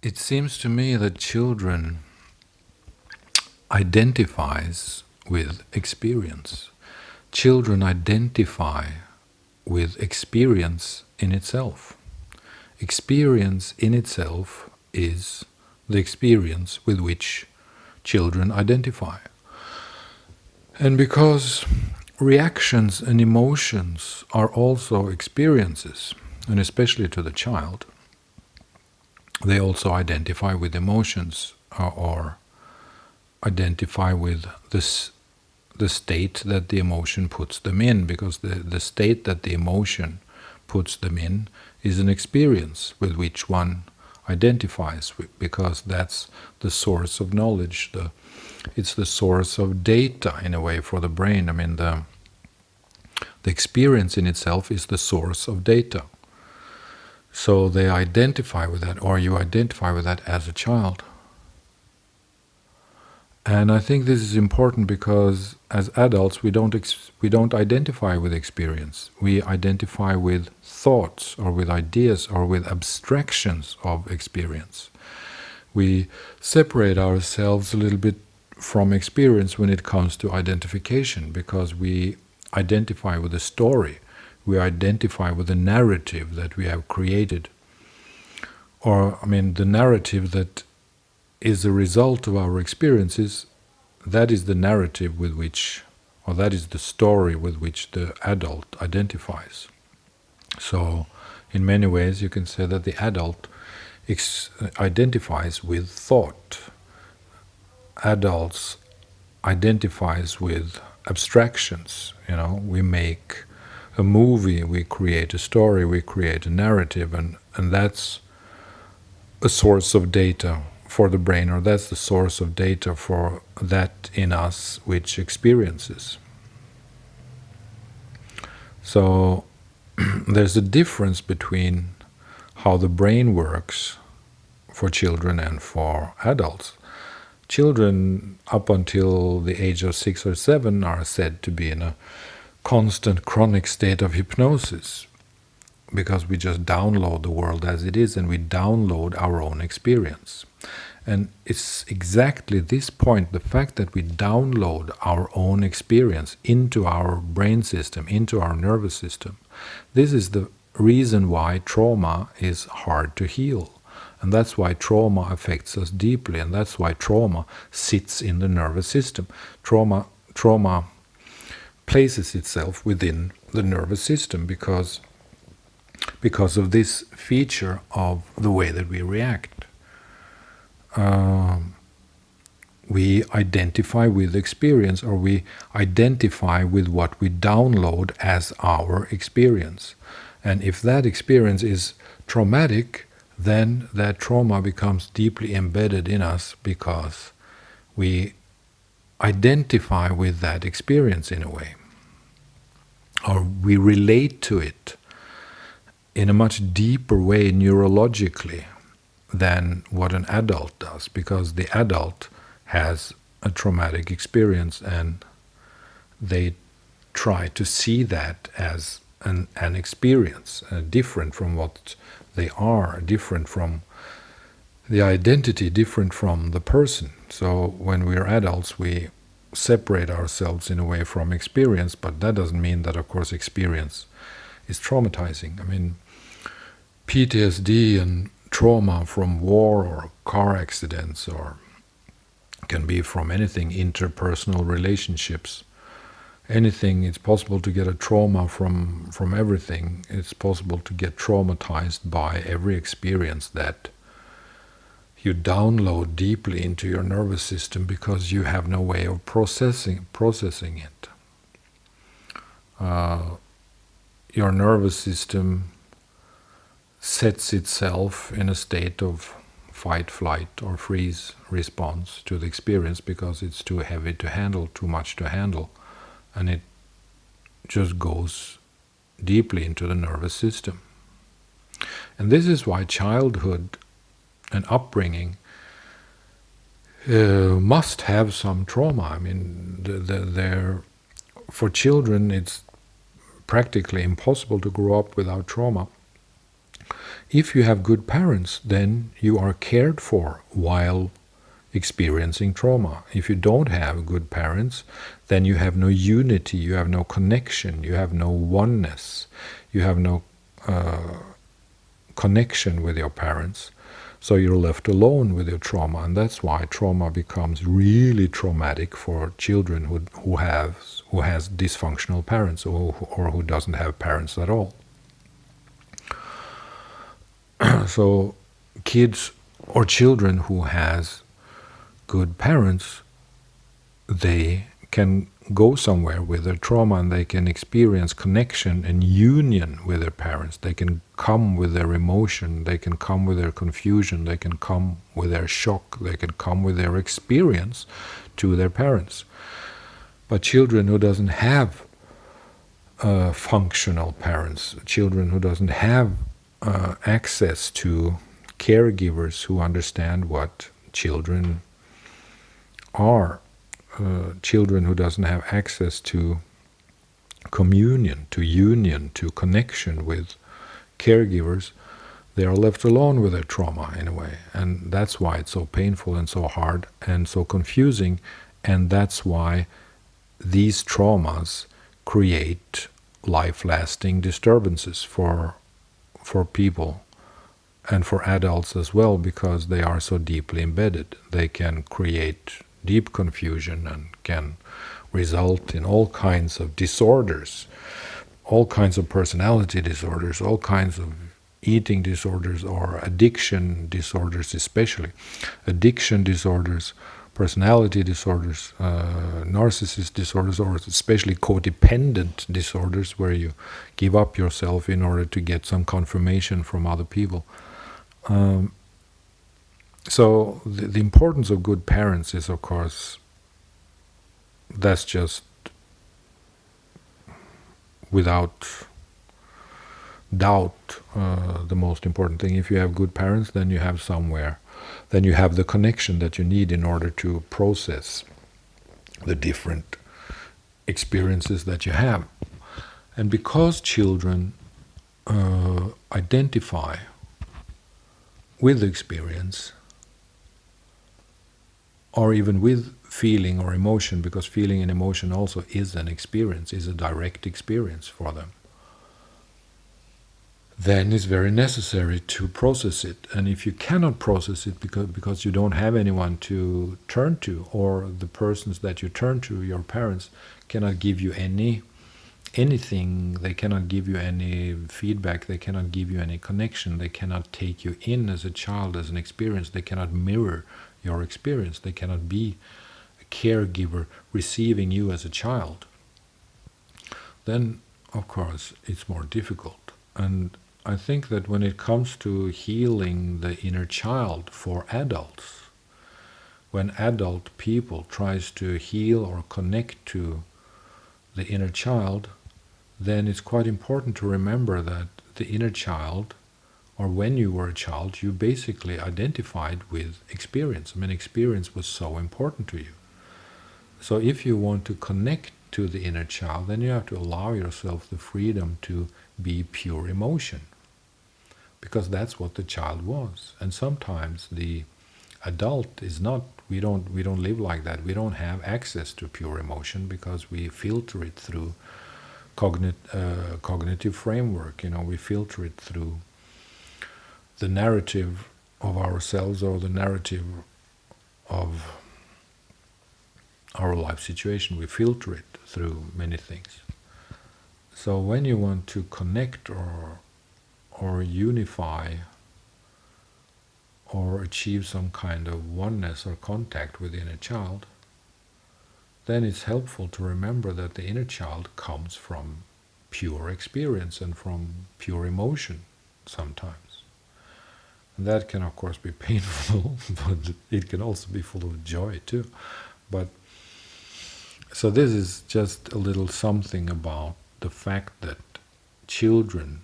It seems to me that children identifies with experience. Children identify with experience in itself. Experience in itself is the experience with which children identify. And because reactions and emotions are also experiences, and especially to the child, they also identify with emotions or identify with the state that the emotion puts them in, because the state that the emotion puts them in is an experience with which one identifies, because that's the source of knowledge. It's the source of data in a way for the brain. I mean, the experience in itself is the source of data. So they identify with that, or you identify with that as a child. And I think this is important because as adults we don't identify with experience. We identify with thoughts or with ideas or with abstractions of experience. We separate ourselves a little bit from experience when it comes to identification, because we identify with the story. We identify with the narrative that we have created. Or, I mean, the narrative that is a result of our experiences. That is the narrative with which, or that is the story with which the adult identifies. So, in many ways, you can say that the adult identifies with thought. Adults identifies with abstractions. We make a movie, we create a story, we create a narrative, and that's a source of data for the brain, or that's the source of data for that in us which experiences. So there's a difference between how the brain works for children and for adults. Children up until the age of 6 or 7 are said to be in a constant chronic state of hypnosis, because we just download the world as it is, and we download our own experience. And it's exactly this point, the fact that we download our own experience into our brain system, into our nervous system. This is the reason why trauma is hard to heal. And that's why trauma affects us deeply, and that's why trauma sits in the nervous system. Trauma places itself within the nervous system because of this feature of the way that we react. We identify with experience, or we identify with what we download as our experience. And if that experience is traumatic, then that trauma becomes deeply embedded in us, because we identify with that experience in a way, or we relate to it in a much deeper way neurologically than what an adult does, because the adult has a traumatic experience and they try to see that as an experience, different from what they are, different from the identity, different from the person. So when we're adults, we separate ourselves in a way from experience, but that doesn't mean that, of course, experience is traumatizing. I mean, PTSD and trauma from war or car accidents, or can be from anything, interpersonal relationships, anything. It's possible to get a trauma from everything. It's possible to get traumatized by every experience that you download deeply into your nervous system, because you have no way of processing it. Your nervous system sets itself in a state of fight, flight, or freeze response to the experience, because it's too heavy to handle, too much to handle, and it just goes deeply into the nervous system. And this is why childhood and upbringing must have some trauma. I mean, for children it's practically impossible to grow up without trauma. If you have good parents, then you are cared for while experiencing trauma. If you don't have good parents, then you have no unity, you have no connection, you have no oneness, you have no connection with your parents. So you're left alone with your trauma, and that's why trauma becomes really traumatic for children who has dysfunctional parents, or who doesn't have parents at all. So kids or children who has good parents, they can go somewhere with their trauma and they can experience connection and union with their parents. They can come with their emotion, they can come with their confusion, they can come with their shock, they can come with their experience to their parents. But children who doesn't have functional parents, children who doesn't have access to caregivers who understand what children are, children who doesn't have access to communion, to union, to connection with caregivers, they are left alone with their trauma in a way. And that's why it's so painful and so hard and so confusing. And that's why these traumas create life-lasting disturbances for people and for adults as well, because they are so deeply embedded. They can create deep confusion and can result in all kinds of disorders, all kinds of personality disorders, all kinds of eating disorders or addiction disorders, especially addiction disorders, personality disorders, narcissist disorders, or especially codependent disorders, where you give up yourself in order to get some confirmation from other people. So the importance of good parents is, of course, that's just without doubt the most important thing. If you have good parents, then you have somewhere, then you have the connection that you need in order to process the different experiences that you have. And because children identify with experience, or even with feeling or emotion, because feeling and emotion also is an experience, is a direct experience for them, then it's very necessary to process it. And if you cannot process it because you don't have anyone to turn to, or the persons that you turn to, your parents, cannot give you anything, they cannot give you any feedback, they cannot give you any connection, they cannot take you in as a child, as an experience, they cannot mirror your experience, they cannot be a caregiver receiving you as a child, then of course it's more difficult. And I think that when it comes to healing the inner child for adults, when adult people tries to heal or connect to the inner child, then it's quite important to remember that the inner child, or when you were a child, you basically identified with experience. I mean, experience was so important to you. So if you want to connect to the inner child, then you have to allow yourself the freedom to be pure emotion, because that's what the child was. And sometimes the adult is not. We don't live like that. We don't have access to pure emotion because we filter it through cognitive framework. We filter it through the narrative of ourselves, or the narrative of our life situation. We filter it through many things. So when you want to connect or unify or achieve some kind of oneness or contact with the inner child, then it's helpful to remember that the inner child comes from pure experience and from pure emotion sometimes. And that can of course be painful, but it can also be full of joy too. But so this is just a little something about the fact that children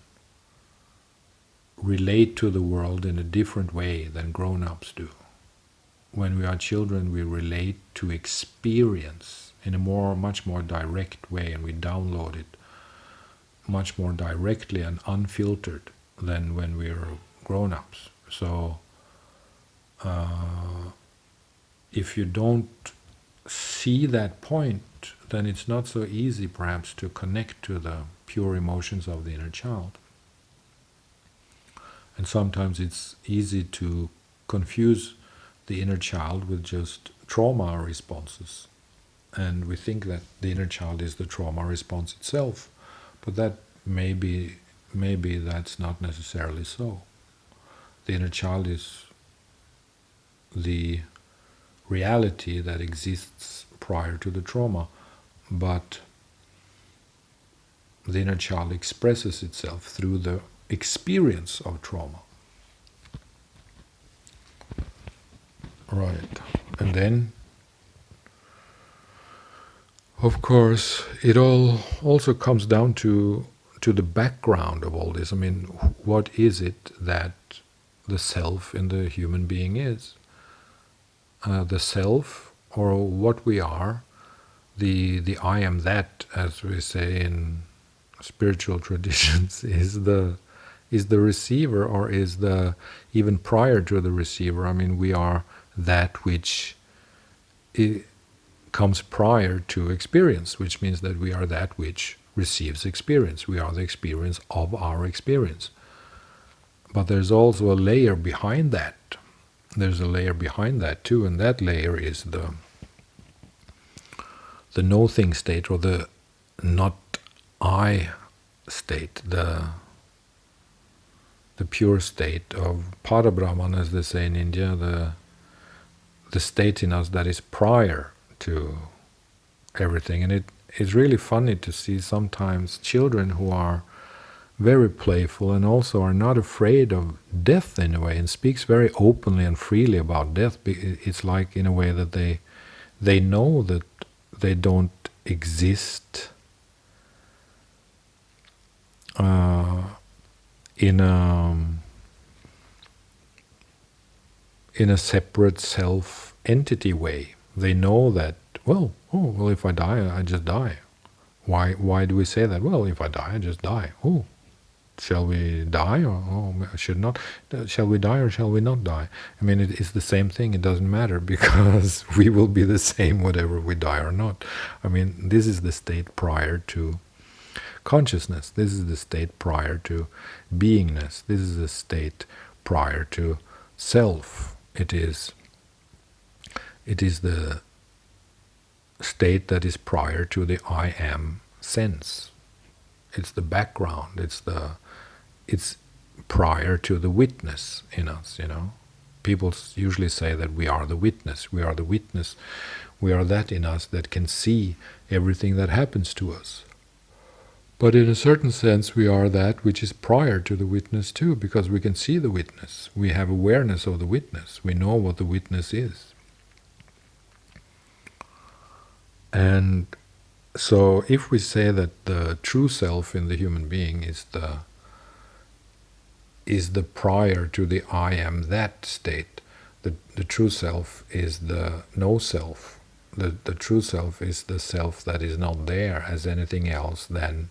relate to the world in a different way than grown-ups do. When we are children, we relate to experience in a much more direct way, and we download it much more directly and unfiltered than when we're grown-ups. So if you don't see that point, then it's not so easy perhaps to connect to the pure emotions of the inner child. And sometimes it's easy to confuse the inner child with just trauma responses. And we think that the inner child is the trauma response itself. But that maybe that's not necessarily so. The inner child is the reality that exists prior to the trauma, but the inner child expresses itself through the experience of trauma. Right. And then, of course, it all also comes down to the background of all this. I mean, what is it that the self in the human being is? The self, or what we are, the I am that, as we say in spiritual traditions, is the receiver, or is the even prior to the receiver. I mean, we are that which comes prior to experience, which means that we are that which receives experience. We are the experience of our experience. But there's also a layer behind that. There's a layer behind that too, and that layer is the no-thing state, or the not I state, the pure state of Parabrahman, as they say in India, the state in us that is prior to everything. And it's really funny to see sometimes children who are very playful and also are not afraid of death in a way, and speaks very openly and freely about death. It's like, in a way, that they know that they don't exist in a separate self entity way. They know that, well, if I die, I just die. Why do we say that? Well, if I die, I just die. Oh, shall we die, or should not? Shall we die, or shall we not die? I mean, it's the same thing. It doesn't matter, because we will be the same whatever we die or not. I mean, this is the state prior to consciousness. This is the state prior to beingness. This is the state prior to self. It is the state that is prior to the I am sense. It's the background. It's prior to the witness in us. People usually say that we are the witness. We are the witness. We are that in us that can see everything that happens to us. But in a certain sense, we are that which is prior to the witness too, because we can see the witness. We have awareness of the witness. We know what the witness is. And so if we say that the true self in the human being is the prior to the I am that state, the true self is the no self. The true self is the self that is not there as anything else than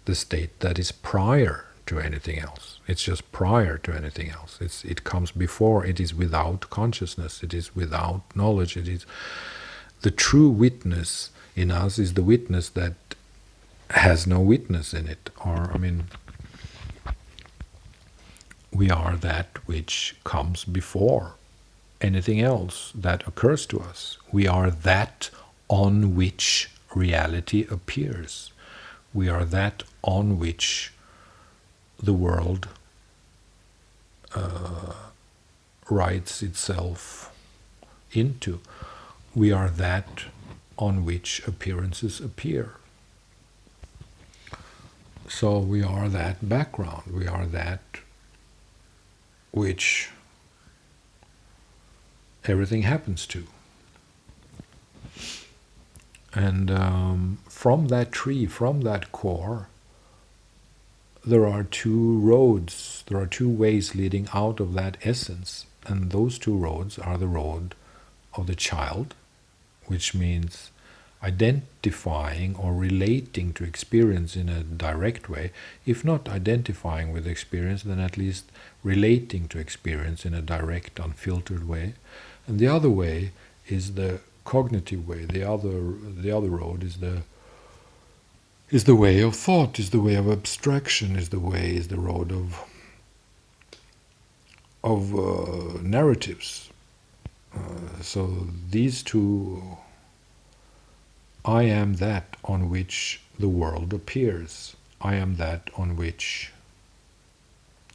the state that is prior to anything else. It's just prior to anything else. It comes before. It is without consciousness. It is without knowledge. It is the true witness in us is the witness that has no witness in it. Or, I mean, we are that which comes before anything else that occurs to us. We are that on which reality appears. We are that on which the world writes itself into. We are that on which appearances appear. So we are that background. We are that which everything happens to. And from that tree, from that core, there are two roads, there are two ways leading out of that essence. And those two roads are the road of the child, which means identifying or relating to experience in a direct way. If not identifying with experience, then at least relating to experience in a direct, unfiltered way. And the other way is the cognitive way. The other road is the way of thought, is the way of abstraction, is the road of narratives. So these two, I am that on which the world appears. I am that on which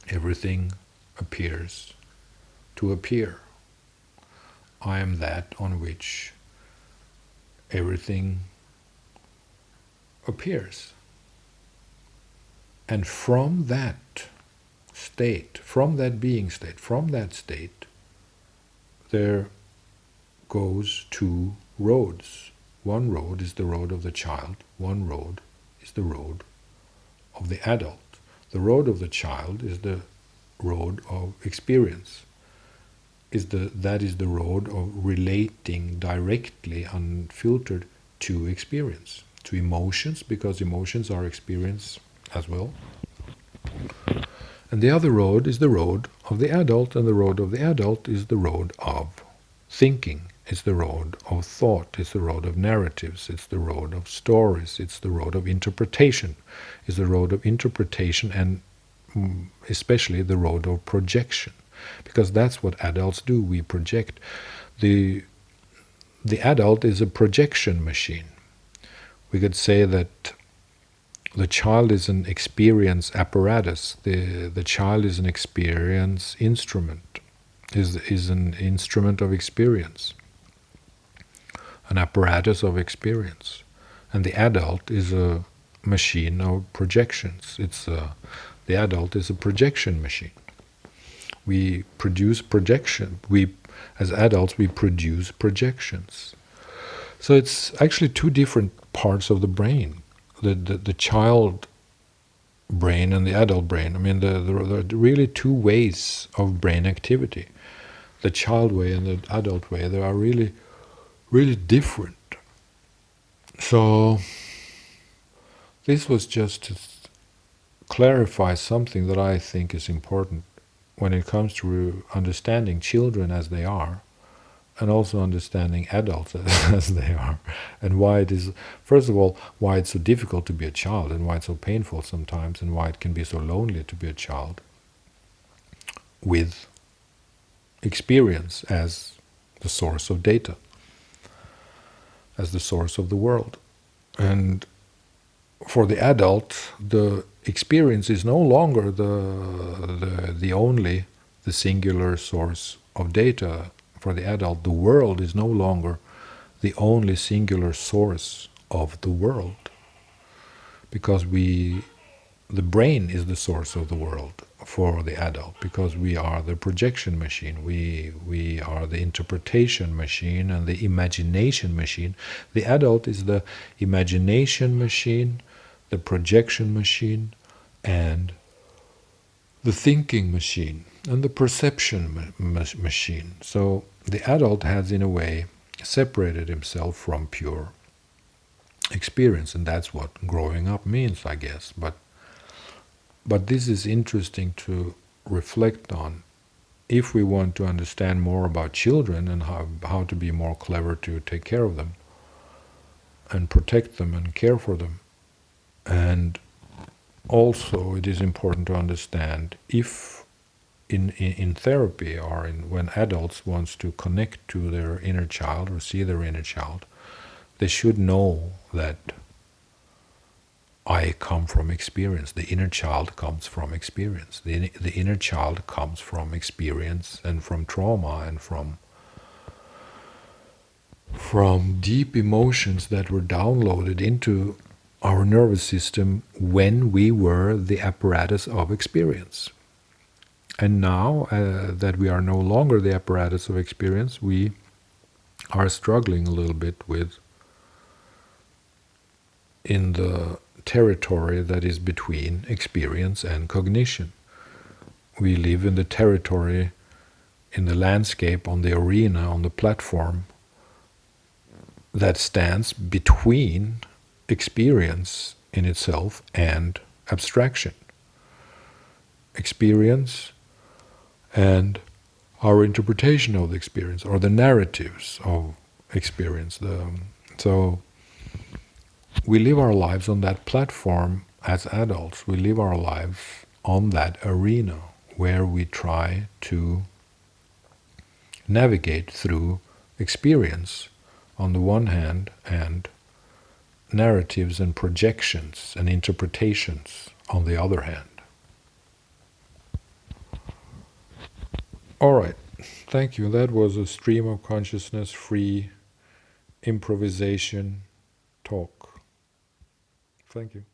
everything appears to appear. I am that on which everything appears. And from that state, from that being state, from that state, there goes two roads. One road is the road of the child, one road is the road of the adult. The road of the child is the road of experience. That is the road of relating directly, unfiltered, to experience, to emotions, because emotions are experience as well. And the other road is the road of the adult, and the road of the adult is the road of thinking. It's the road of thought, it's the road of narratives, it's the road of stories, it's the road of interpretation. It's the road of interpretation, and especially the road of projection. Because that's what adults do, we project. The adult is a projection machine. We could say that the child is an experience apparatus. The child is an experience instrument, is an instrument of experience, an apparatus of experience. And the adult is a machine of projections. The adult is a projection machine. We produce projection. As adults, we produce projections. So it's actually two different parts of the brain. The child brain and the adult brain. I mean, there are really two ways of brain activity. The child way and the adult way, they are really, really different. So this was just to clarify something that I think is important when it comes to understanding children as they are, and also understanding adults as they are, and why it is, first of all, why it's so difficult to be a child, and why it's so painful sometimes, and why it can be so lonely to be a child with experience as the source of data, as the source of the world. And for the adult, the experience is no longer the only, the singular source of data. For the adult, the world is no longer the only singular source of the world, because the brain is the source of the world for the adult, because we are the projection machine, we are the interpretation machine and the imagination machine. The adult is the imagination machine, the projection machine, and the thinking machine, and the perception machine. So the adult has, in a way, separated himself from pure experience, and that's what growing up means, I guess. But this is interesting to reflect on if we want to understand more about children and how to be more clever to take care of them and protect them and care for them. And also it is important to understand if in therapy or when adults wants to connect to their inner child or see their inner child, they should know that I come from experience. The inner child comes from experience. The inner child comes from experience and from trauma and from deep emotions that were downloaded into our nervous system when we were the apparatus of experience. And now that we are no longer the apparatus of experience, we are struggling a little bit in the territory that is between experience and cognition. We live in the territory, in the landscape, on the arena, on the platform that stands between experience in itself and abstraction. Experience and our interpretation of the experience, or the narratives of experience. So we live our lives on that platform as adults. We live our lives on that arena where we try to navigate through experience on the one hand and narratives and projections and interpretations on the other hand. All right, thank you. That was a stream of consciousness free improvisation talk. Thank you.